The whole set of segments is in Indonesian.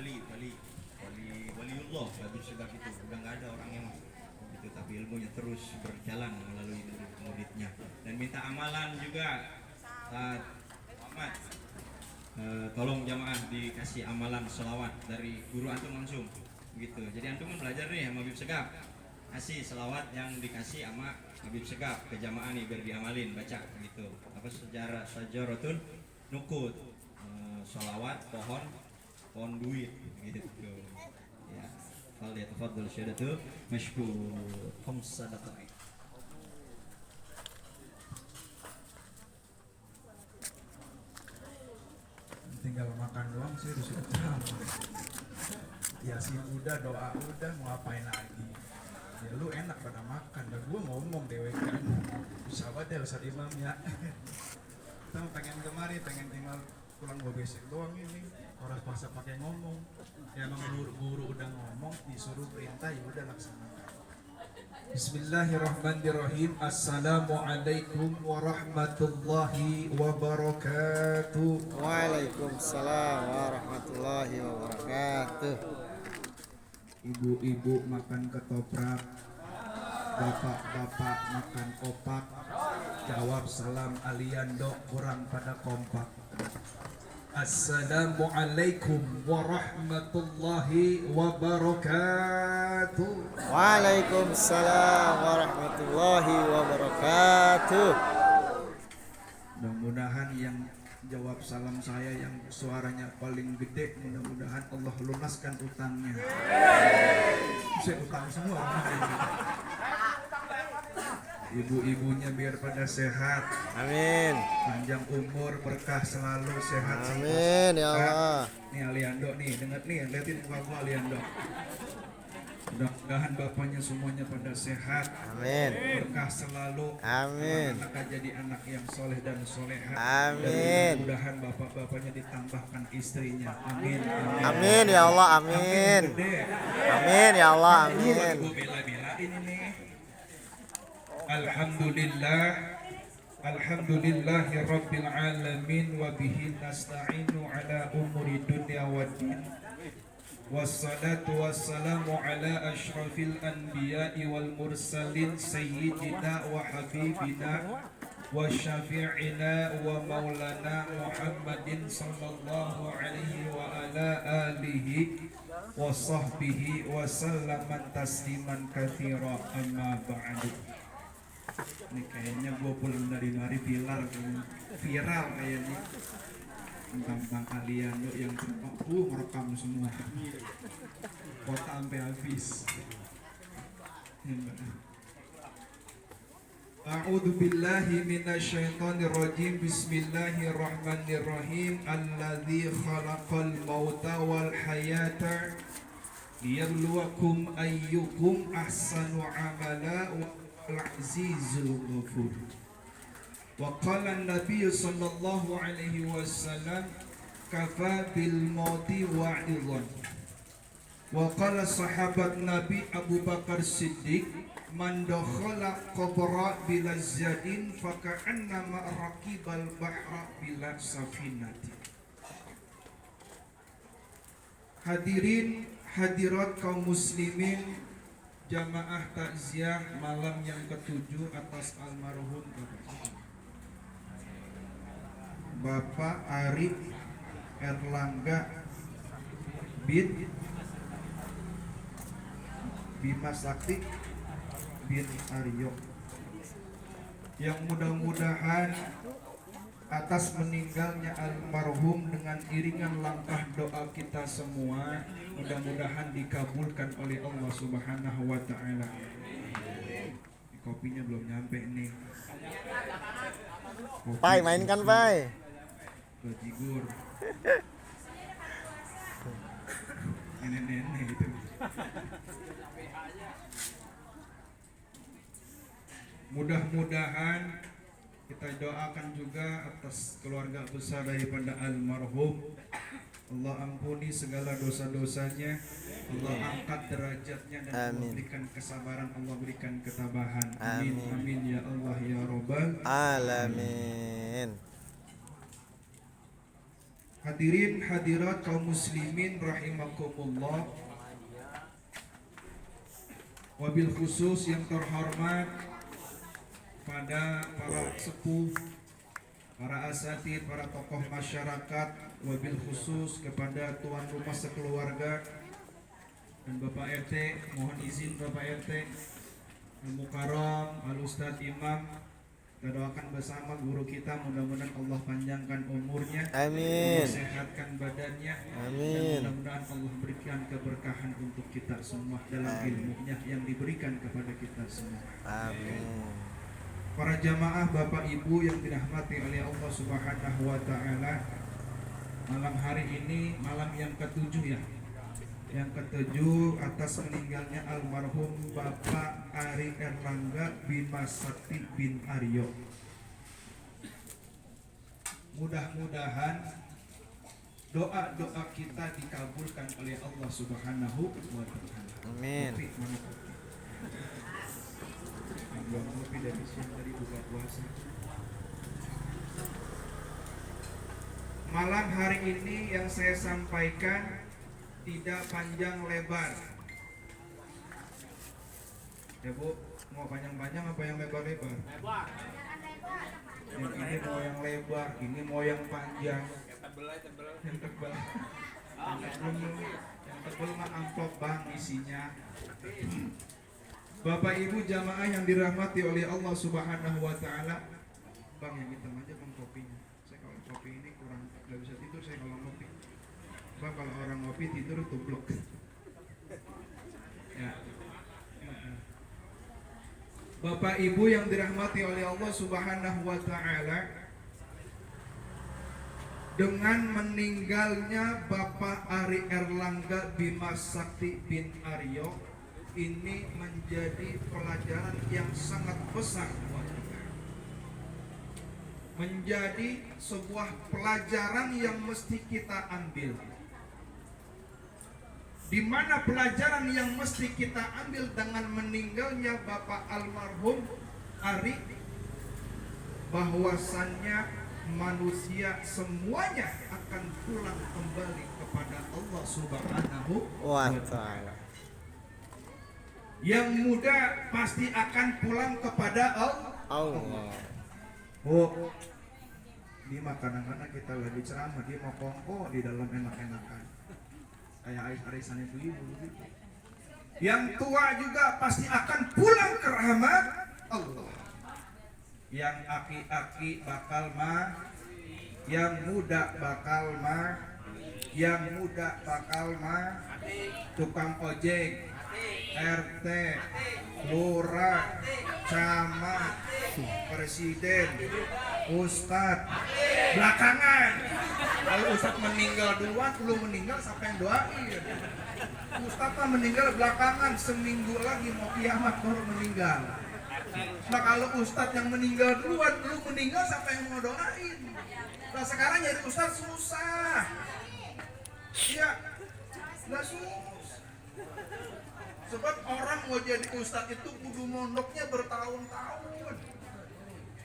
waliullah Habib Segaf itu udah nggak ada orang yang itu, tapi ilmunya terus berjalan melalui murid-muridnya. Dan minta amalan juga Ustaz Muhammad, tolong jamaah dikasih amalan selawat dari guru antum langsung gitu. Jadi antum belajar nih sama Habib Segaf, kasih selawat yang dikasih sama Habib Segaf ke jamaah nih biar diamalin baca gitu. Apa sejarah sajaratun nukut, selawat pohon duit gitu ya. Fal yatafaddal syadatu mashkur khams sadaqah. Tinggal makan doang sih udah cukup. Yasin udah, doa udah, mau ngapain lagi? Ya lu enak pada makan, dan gua ngomong dewek kan. Sahabat ya Ustaz Imam ya. Kita pengen kemari, pengen tinggal pulang gua besok doang ini. Orang puasa pakai ngomong. Ya emang guru udah ngomong, disuruh perintah ya udah laksanakan. Bismillahirrahmanirrahim. Assalamualaikum warahmatullahi wabarakatuh. Waalaikumsalam warahmatullahi wabarakatuh. Ibu-ibu makan ketoprak, bapak-bapak makan opak. Jawab salam aliando, kurang pada kompak. Assalamualaikum warahmatullahi wabarakatuh. Waalaikumsalam warahmatullahi wabarakatuh. Mudah-mudahan yang jawab salam saya yang suaranya paling gede, mudah-mudahan Allah lunaskan utangnya. Saya utang semua. Ibu-ibunya biar pada sehat. Amin. Panjang umur, berkah selalu, sehat. Amin ya Allah. Nih Aliando nih, dengar nih, liatin muka gua Aliando. Mudah-mudahan bapaknya semuanya pada sehat. Amin. Berkah selalu. Amin. Anak jadi anak yang soleh dan soleha. Amin. Mudah-mudahan bapak-bapaknya ditambahkan istrinya. Amin. Amin ya Allah. Amin. Amin ya Allah. Amin. Gua bela-belain ini. Alhamdulillahi rabbil alamin wa bihi nasta'inu ala umuri dunya waddin. Wassalatu wassalamu ala ashrafil anbiya'i wal mursalin sayyidina wa habibina wa syafi'ina wa maulana Muhammadin sallallahu alaihi wa ala alihi wa sahbihi wa sallaman tasliman katsira, amma ba'du. Ini kayaknya gue pulang dari mari viral kayaknya tentang kalian yuk yang merekam semua kota sampai habis. A'udzu billahi minasyaitonir rajim. Bismillahirrahmanirrahim. Alladzi khalaqal mauta wal hayata liyabluwakum ayyukum ahsanu amala al-azizul ghafur. Wa qala an-nabiy sallallahu alaihi wasallam kafa bil mauti wa'idhan. Wa qala sahabat Nabi Abu Bakar Siddiq man dakhala qabra bila zadin fa ka'annama raqibal bahra bila safinati. Hadirin hadirat kaum muslimin, jamaah takziah malam yang ketujuh atas almarhum Bapak Arif Erlangga bin Bima Sakti bin Aryo, yang mudah-mudahan atas meninggalnya almarhum dengan iringan langkah doa kita semua mudah-mudahan dikabulkan oleh Allah Subhanahu wa taala. Kopinya belum nyampe nih. Pai, mainkan Pai. Bajigur. Nenek-nenek itu. Mudah-mudahan kita doakan juga atas keluarga besar daripada almarhum. Allah ampuni segala dosa-dosanya, Allah angkat derajatnya dan Allah berikan kesabaran, Allah berikan ketabahan. Amin. Amin ya Allah ya Rabbal alamin. Hadirin hadirat kaum muslimin rahimakumullah. Wabil khusus yang terhormat pada para sepuh, para asatid, para tokoh masyarakat, wabil khusus kepada tuan rumah sekeluarga dan Bapak RT, mohon izin Bapak RT, Al-Mukarram, Al-Ustadz Imam. Kita doakan bersama guru kita, mudah-mudahan Allah panjangkan umurnya, Amin. Allah sehatkan badannya, Amin. dan mudah-mudahan Allah berikan keberkahan untuk kita semua dalam ilmunya yang diberikan kepada kita semua. Amin. Para jamaah Bapak Ibu yang dirahmati oleh Allah Subhanahu wa taala, malam hari ini malam yang ketujuh ya. Yang ketujuh atas meninggalnya almarhum Bapak Ari Erlangga Bima Sakti bin Aryo. Mudah-mudahan doa-doa kita dikabulkan oleh Allah Subhanahu wa taala. Amin. Kopi dari siang tadi buka puasa. Malam hari ini yang saya sampaikan tidak panjang lebar. Ya Bu, mau panjang-panjang apa yang lebar-lebar? Lebar. Yang ini mau yang lebar, ini mau yang panjang. Yang tebel. Yang tebel. Yang tebel mah amplop Bang isinya. Bapak Ibu jamaah yang dirahmati oleh Allah Subhanahu wa taala. Bang yang hitam aja Bang kopinya. Saya kalau kopi ini kurang enggak bisa tidur saya kalau ngopi. Bang kalau orang ngopi tidur tublok. Ya. Bapak Ibu yang dirahmati oleh Allah Subhanahu wa taala, dengan meninggalnya Bapak Ari Erlangga Bima Sakti bin Aryo, ini menjadi pelajaran yang sangat besar buat kita. Menjadi sebuah pelajaran yang mesti kita ambil. Di mana pelajaran yang mesti kita ambil dengan meninggalnya Bapak almarhum Ari, bahwasannya manusia semuanya akan pulang kembali kepada Allah Subhanahu wa taala. Yang muda pasti akan pulang kepada Allah. Oh, ini makanan-makanan kita lagi ceramah, dia mau kongko di dalam enak-enakan. Kayak arisan ibu-ibu gitu. Yang tua juga pasti akan pulang ke rahmat Allah. Yang aki-aki bakal yang muda bakal yang muda bakal tukang ojek, RT, lurah, camat, presiden, ustadz, belakangan. Kalau ustadz meninggal duluan, belum meninggal siapa yang doain? Ustadz mah meninggal belakangan, seminggu lagi mau kiamat baru meninggal. Nah kalau ustadz yang meninggal duluan, belum meninggal siapa yang mau doain? Nah sekarang jadi ustadz susah. Iya, nggak susah. Sebab orang mau jadi ustadz itu kudu mondoknya bertahun-tahun.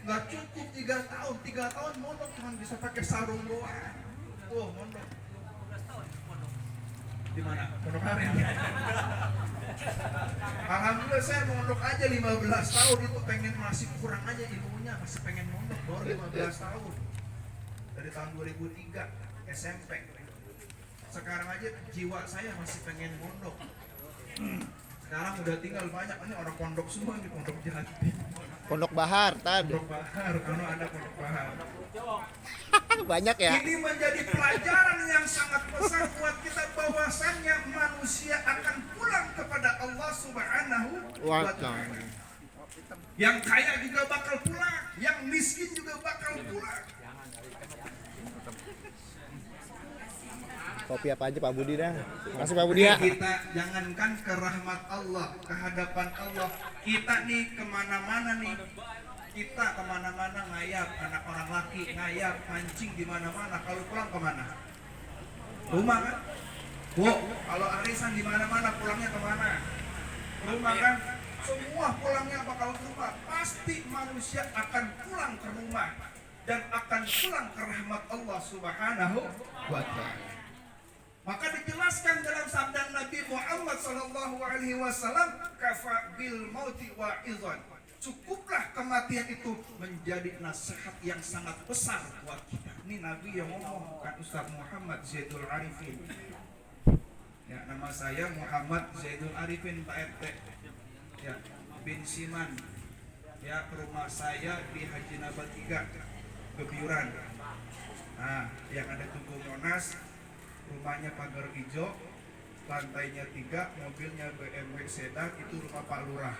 Nggak cukup 3 tahun, 3 tahun mondok cuma bisa pakai sarung doang. Oh mondok. Di mana? Mondok hari. Alhamdulillah saya mondok aja 15 tahun itu pengen masih kurang aja ilmunya, masih pengen mondok baru 15 tahun. Dari tahun 2003 SMP. Sekarang aja jiwa saya masih pengen mondok. Sekarang udah tinggal banyak, ini orang pondok semua di Pondok Jati. Pondok Bahar tadi. Pondok Bahar, karena ada Pondok Bahar. Banyak ya. Ini menjadi pelajaran yang sangat besar buat kita bahwasannya manusia akan pulang kepada Allah Subhanahu wa taala. Yang kaya juga bakal pulang, yang miskin juga bakal pulang. Kopi apa aja Pak Budi dah. Makasih Pak Budi ya. Kita jangankan ke rahmat Allah, ke hadapan Allah, kita nih kemana-mana nih, kita kemana-mana ngayap, anak orang laki ngayap, mancing di mana-mana. Kalau pulang kemana? Rumah kan? Kalau arisan di mana-mana pulangnya kemana? Rumah kan? Semua pulangnya bakal ke rumah. Pasti manusia akan pulang ke rumah. dan akan pulang ke rahmat Allah Subhanahu wa taala. Maka dijelaskan dalam sabda Nabi Muhammad sallallahu alaihi wasallam, kafa bil mauti wa'izan. Cukuplah kematian itu menjadi nasihat yang sangat besar buat kita. Ini Nabi yang ngomong, bukan Ustaz Muhammad Zaidul Arifin. Ya, nama saya Muhammad Zaidul Arifin, Pak RT. Ya, bin Siman. Ya, rumah saya di Haji Nabat 3, Kebiuran. Nah, yang ada Tugu Monas, rumahnya pagar hijau, lantainya 3, mobilnya BMW sedan, itu rumah Pak Lurah.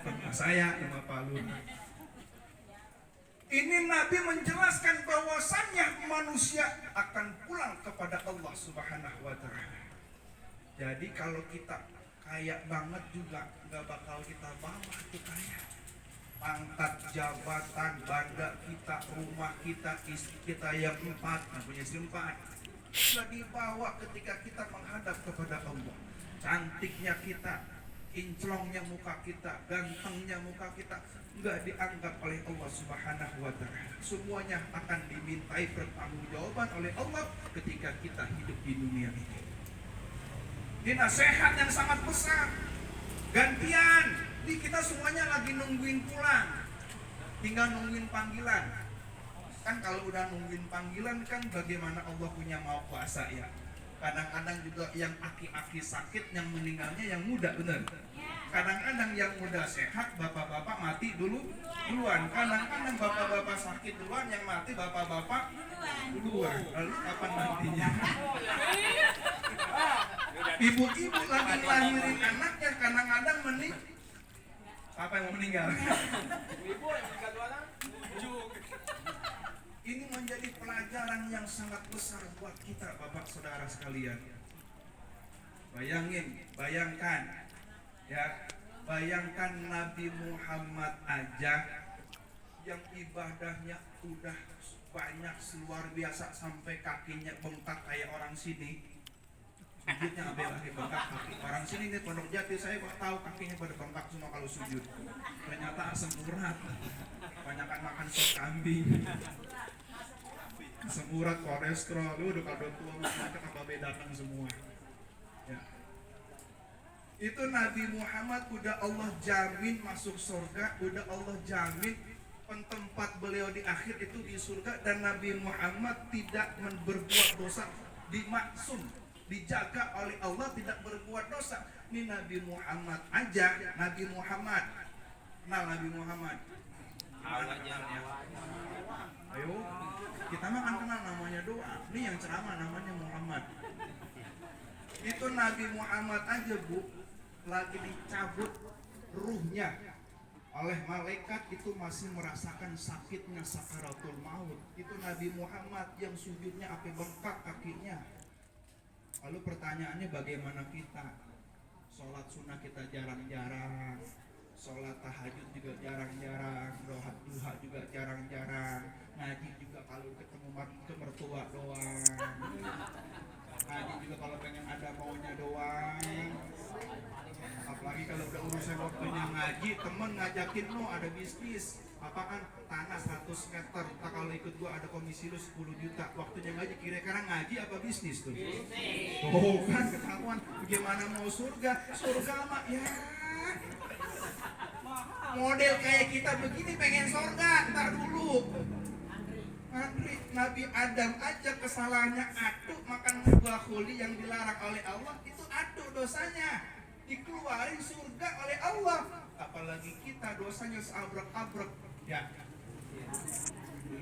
Rumah saya, rumah Pak Lurah. Ini Nabi menjelaskan bahwasannya manusia akan pulang kepada Allah Subhanahu wa taala. Jadi kalau kita kaya banget juga nggak bakal kita bawa itu kaya. Pangkat, jabatan, banda kita, rumah kita, istri kita yang 4, punya istri 4, sudah dibawa ketika kita menghadap kepada Allah. Cantiknya kita, kinclongnya muka kita, gantengnya muka kita, nggak dianggap oleh Allah Subhanahu wa taala. Semuanya akan dimintai pertanggungjawaban oleh Allah ketika kita hidup di dunia ini. Ini nasihat yang sangat besar. Gantian, ini kita semuanya lagi nungguin pulang, tinggal nungguin panggilan. Kan kalau udah nungguin panggilan kan bagaimana Allah punya mau kuasa ya. Kadang-kadang juga yang aki-aki sakit, yang meninggalnya yang muda, bener. Kadang-kadang yang muda sehat, bapak-bapak mati duluan. Kadang-kadang bapak-bapak sakit duluan, yang mati bapak-bapak duluan. Lalu kapan matinya? Ibu-ibu lagi ngelahirin anaknya, kadang-kadang apa yang mau meninggal? Ini menjadi pelajaran yang sangat besar buat kita, Bapak Saudara sekalian. Bayangkan, ya, bayangkan Nabi Muhammad aja yang ibadahnya udah banyak luar biasa sampai kakinya bengkak kayak orang sini. Sujudnya sampai lagi bengkak kaki. Orang sini nih Pondok Jati, saya kok tahu kakinya pada bengkak semua kalau sujud. Ternyata asam urat, kebanyakan makan sop kambing. Asam urat, kolesterol, udah kalau tua mereka tambah bedakan semua. Ya. Itu Nabi Muhammad udah Allah jamin masuk surga, udah Allah jamin tempat beliau di akhir itu di surga, dan Nabi Muhammad tidak berbuat dosa, dimaksum, dijaga oleh Allah, tidak berbuat dosa. Ini Nabi Muhammad aja, Nabi Muhammad. Kenal Nabi Muhammad? Awalnya. Ayo, kita mah kan kenal namanya doa. Ini yang ceramah namanya Muhammad. Itu Nabi Muhammad aja, Bu, lagi dicabut ruhnya oleh malaikat, itu masih merasakan sakitnya sakaratul maut. Itu Nabi Muhammad yang sujudnya sampai bengkak kakinya. Lalu pertanyaannya, bagaimana kita? Sholat sunnah kita jarang-jarang, sholat tahajud juga jarang-jarang, doa duha juga jarang-jarang, ngaji juga kalau ketemu mertua doang, ngaji juga kalau pengen ada maunya doang. Apalagi kalau udah urusan waktunya ngaji, temen ngajakin lo ada bisnis apaan, tanah 100 meter, tak kalau ikut gua ada komisi lu 10 juta, waktunya ngaji, kira-kira ngaji apa bisnis tuh? Oh kan ketahuan. Bagaimana mau surga mah ya model kayak kita begini pengen surga, ntar dulu antri. Nabi Adam aja kesalahannya atuh makan buah khuli yang dilarang oleh Allah, itu atuh dosanya, dikeluarin surga oleh Allah. Apalagi kita dosanya seabrek-abrek ya.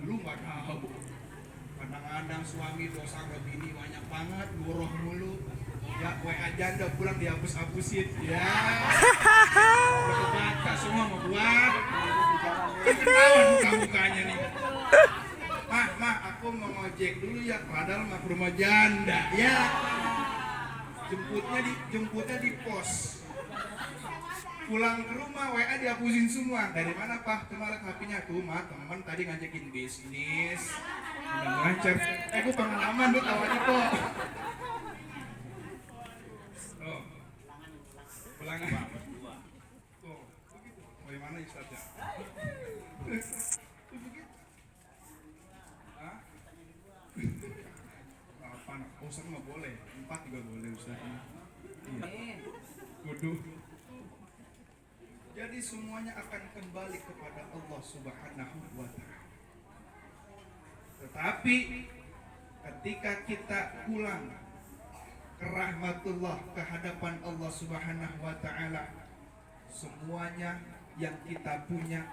Lu nggak tahu, kadang-kadang suami dosa ke bini banyak banget, goroh mulu ya, WA janda pulang dihapus-hapusin ya. Baca semua mau buat ketahuan muka-mukanya nih. Mah, aku mau ngojek dulu ya, padahal mah ke rumah janda ya. Jemputnya di pos. Pulang ke rumah WA dihapusin semua. Dari mana Pak? Kemarin HP-nya tuh mah teman tadi ngajakin bisnis. Udah lancar. Aku pengalaman tuh tahu aja kok. Oh. Pulangan. Oh, begitu. Bagaimana Ustaz ya? Begitu. Hah? Apa? Ustaz nggak boleh, 4 juga boleh Ustaz. Iya. Waduh. Jadi semuanya akan kembali kepada Allah Subhanahu wa Ta'ala. Tetapi ketika kita pulang ke rahmatullah, ke hadapan Allah Subhanahu wa Ta'ala, semuanya yang kita punya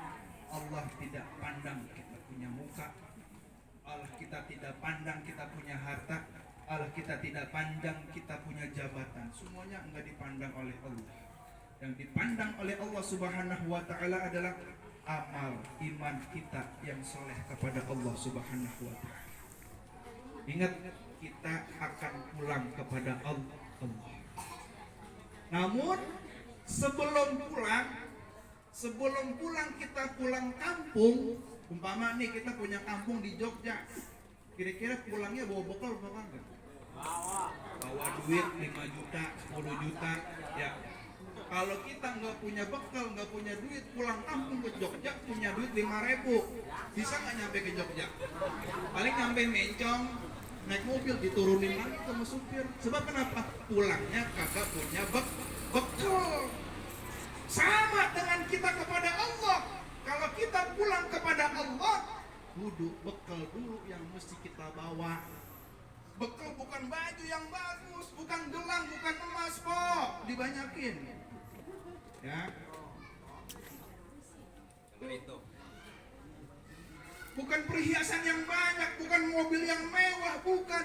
Allah tidak pandang kita punya muka, Allah kita tidak pandang kita punya harta, Allah kita tidak pandang kita punya jabatan. Semuanya enggak dipandang oleh Allah. Yang dipandang oleh Allah Subhanahu wa Ta'ala adalah amal iman kita yang soleh kepada Allah Subhanahu wa Ta'ala. Ingat, kita akan pulang kepada Allah. Namun sebelum pulang kita pulang kampung. Umpama nih kita punya kampung di Jogja, kira-kira pulangnya bawa bekal apa enggak? Bawa duit 5 juta, 10 juta ya. Kalau kita nggak punya bekal, nggak punya duit, pulang kampung ke Jogja punya duit 5.000, bisa nggak nyampe ke Jogja? Paling nyampe Mencong, naik mobil diturunin lagi sama supir. Sebab kenapa? Pulangnya kagak punya bekal. Sama dengan kita kepada Allah. Kalau kita pulang kepada Allah, kudu bekal dulu yang mesti kita bawa. Bekal bukan baju yang bagus, bukan gelang, bukan emas kok, dibanyakin. Ya. Bukan perhiasan yang banyak, bukan mobil yang mewah, bukan.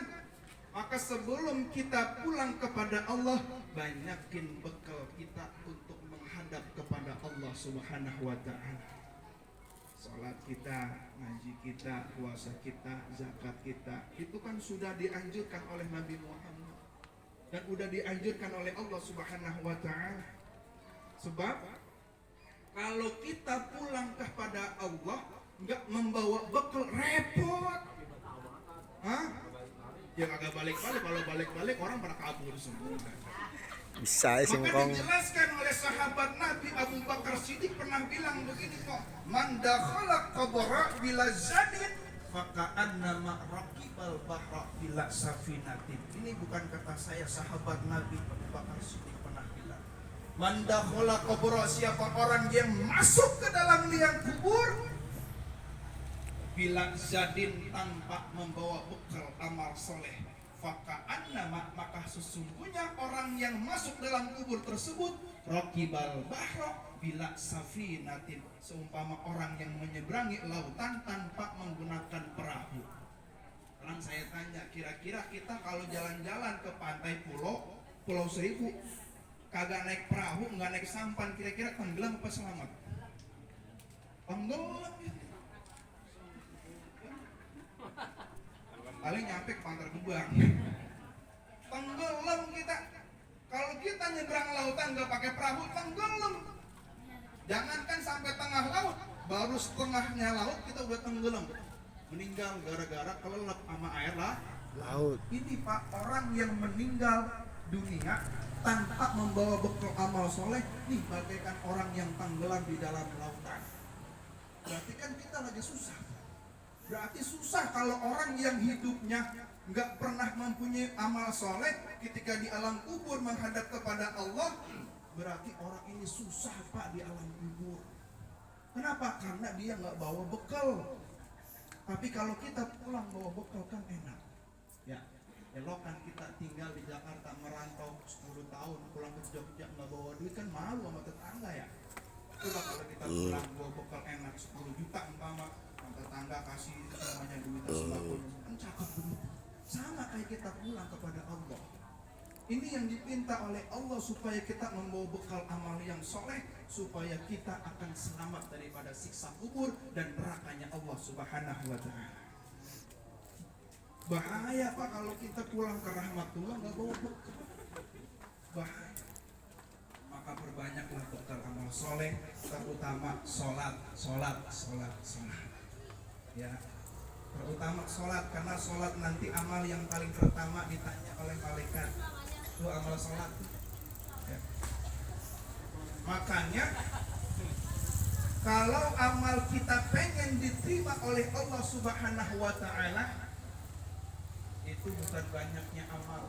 Maka sebelum kita pulang kepada Allah, banyakin bekal kita untuk menghadap kepada Allah Subhanahu wa Ta'ala. Salat kita, ngaji kita, puasa kita, zakat kita, itu kan sudah dianjurkan oleh Nabi Muhammad dan sudah dianjurkan oleh Allah Subhanahu wa Ta'ala. Sebab kalau kita pulang kepada Allah nggak membawa bekal, repot. Hah? Ya kagak balik-balik. Kalau balik-balik orang pada kabur semua. Bisa Maka singkong. dijelaskan oleh sahabat Nabi Abu Bakar Siddiq pernah bilang begini kok, man dakhala qabra bila zadin faka'annama raqibal bahra bila safinatin. Ini bukan kata saya, sahabat Nabi Abu Bakar Siddiq pernah bilang, man dakhala qabra, siapa orang yang masuk ke dalam liang kubur bila zadin, tanpa membawa bekal amal soleh, faka'annama, maka sesungguhnya orang yang masuk dalam kubur tersebut raqibal bahra bila safinatin, seumpama orang yang menyeberangi lautan tanpa menggunakan perahu. Sekarang saya tanya, kira-kira kita kalau jalan-jalan ke pantai Pulau Seribu, kagak naik perahu, nggak naik sampan, kira-kira tenggelam apa selamat? Tenggelam ya. Paling nyampe ke Pantar Gebang. Tenggelam kita. Kalau kita nyebrang lautan nggak pakai perahu, tenggelam. Jangankan sampai tengah laut, baru setengahnya laut kita udah tenggelam, meninggal gara-gara kelelep sama air laut. Ini Pak, orang yang meninggal dunia tanpa membawa bekal amal soleh, nih bagaikan orang yang tenggelam di dalam lautan. Berarti kan kita lagi susah. Berarti susah kalau orang yang hidupnya nggak pernah mempunyai amal soleh, ketika di alam kubur menghadap kepada Allah, berarti orang ini susah Pak di alam kubur. Kenapa? Karena dia nggak bawa bekal. Tapi kalau kita pulang bawa bekal kan enak. Ya, elokan kita tinggal di Jakarta merantau 10 tahun, pulang ke Jogja nggak bawa duit kan malu sama tetangga ya. Coba kalau kita pulang bawa bekal enak 10 juta umpama, tetangga kasih namanya duit sembako, kan cakep begitu. Sama kayak kita pulang kepada Allah. Ini yang dipinta oleh Allah supaya kita membawa bekal amal yang soleh, supaya kita akan selamat daripada siksa kubur dan nerakanya Allah Subhanahu wa Ta'ala. Bahaya Pak kalau kita pulang ke rahmatullah nggak bawa bekal. Bahaya. Maka perbanyaklah bekal amal soleh, terutama sholat. Ya, terutama sholat, karena sholat nanti amal yang paling pertama ditanya oleh malaikat. Itu amal sholat ya. Makanya Kalau amal kita pengen diterima oleh Allah Subhanahu wa taala, itu bukan banyaknya amal,